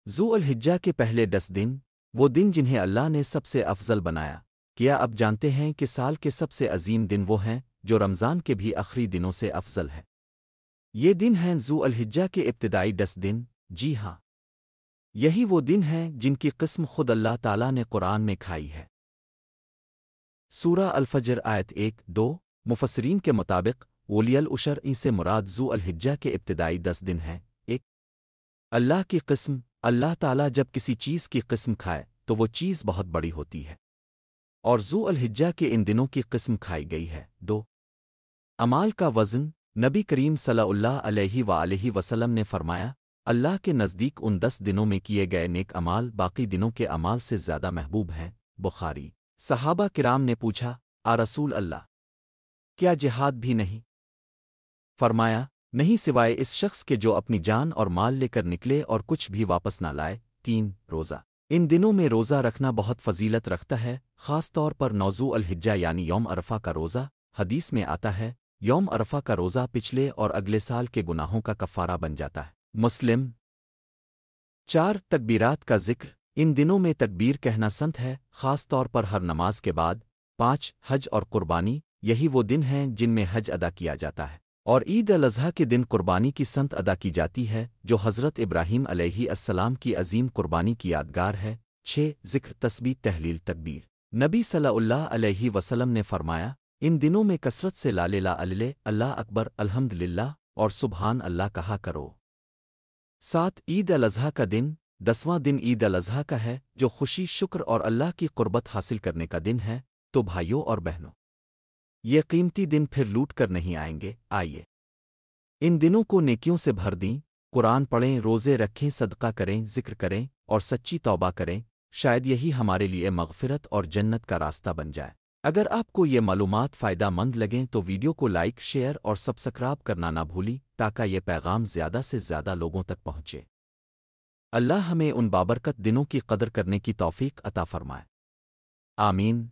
ذو الحجہ کے پہلے 10 دن، وہ دن جنہیں اللہ نے سب سے افضل بنایا، کیا اب جانتے ہیں کہ سال کے سب سے عظیم دن وہ ہیں جو رمضان کے بھی آخری دنوں سے افضل ہے؟ یہ دن ہیں ذو الحجہ کے ابتدائی 10 دن، جی ہاں، یہی وہ دن ہیں جن کی قسم خود اللہ تعالیٰ نے قرآن میں کھائی ہے۔ سورہ الفجر آیت 1-2 مفسرین کے مطابق ولی العشر ای سے مراد ذو الحجہ کے ابتدائی 10 دن ہیں۔ ایک اللہ کی قسم، اللہ تعالیٰ جب کسی چیز کی قسم کھائے تو وہ چیز بہت بڑی ہوتی ہے، اور ذو الحجہ کے ان دنوں کی قسم کھائی گئی ہے۔ 2 اعمال کا وزن، نبی کریم صلی اللہ علیہ وآلہ وسلم نے فرمایا، اللہ کے نزدیک ان 10 دنوں میں کیے گئے نیک اعمال باقی دنوں کے اعمال سے زیادہ محبوب ہیں۔ بخاری۔ صحابہ کرام نے پوچھا، رسول اللہ، کیا جہاد بھی نہیں؟ فرمایا، نہیں سوائے اس شخص کے جو اپنی جان اور مال لے کر نکلے اور کچھ بھی واپس نہ لائے۔ 3 روزہ، ان دنوں میں روزہ رکھنا بہت فضیلت رکھتا ہے، خاص طور پر ذو الحجہ یعنی یوم عرفہ کا روزہ۔ حدیث میں آتا ہے، یوم عرفہ کا روزہ پچھلے اور اگلے سال کے گناہوں کا کفارہ بن جاتا ہے۔ مسلم۔ 4 تکبیرات کا ذکر، ان دنوں میں تکبیر کہنا سنت ہے، خاص طور پر ہر نماز کے بعد۔ 5 حج اور قربانی، یہی وہ دن ہیں جن میں حج ادا کیا جاتا ہے، اور عید الاضحیٰ کے دن قربانی کی سنت ادا کی جاتی ہے جو حضرت ابراہیم علیہ السلام کی عظیم قربانی کی یادگار ہے۔ 6 ذکر، تسبیح، تحلیل، تکبیر، نبی صلی اللہ علیہ وسلم نے فرمایا، ان دنوں میں کثرت سے لا الہ الا اللہ، اللہ اکبر، الحمدللہ اور سبحان اللہ کہا کرو۔ 7 عید الاضحیٰ کا دن، 10واں دن عید الاضحیٰ کا ہے جو خوشی، شکر اور اللہ کی قربت حاصل کرنے کا دن ہے۔ تو بھائیوں اور بہنوں، یہ قیمتی دن پھر لوٹ کر نہیں آئیں گے، آئیے ان دنوں کو نیکیوں سے بھر دیں، قرآن پڑھیں، روزے رکھیں، صدقہ کریں، ذکر کریں اور سچی توبہ کریں، شاید یہی ہمارے لیے مغفرت اور جنت کا راستہ بن جائے۔ اگر آپ کو یہ معلومات فائدہ مند لگیں تو ویڈیو کو لائک، شیئر اور سبسکرائب کرنا نہ بھولی تاکہ یہ پیغام زیادہ سے زیادہ لوگوں تک پہنچے۔ اللہ ہمیں ان بابرکت دنوں کی قدر کرنے کی توفیق عطا فرمائے، آمین۔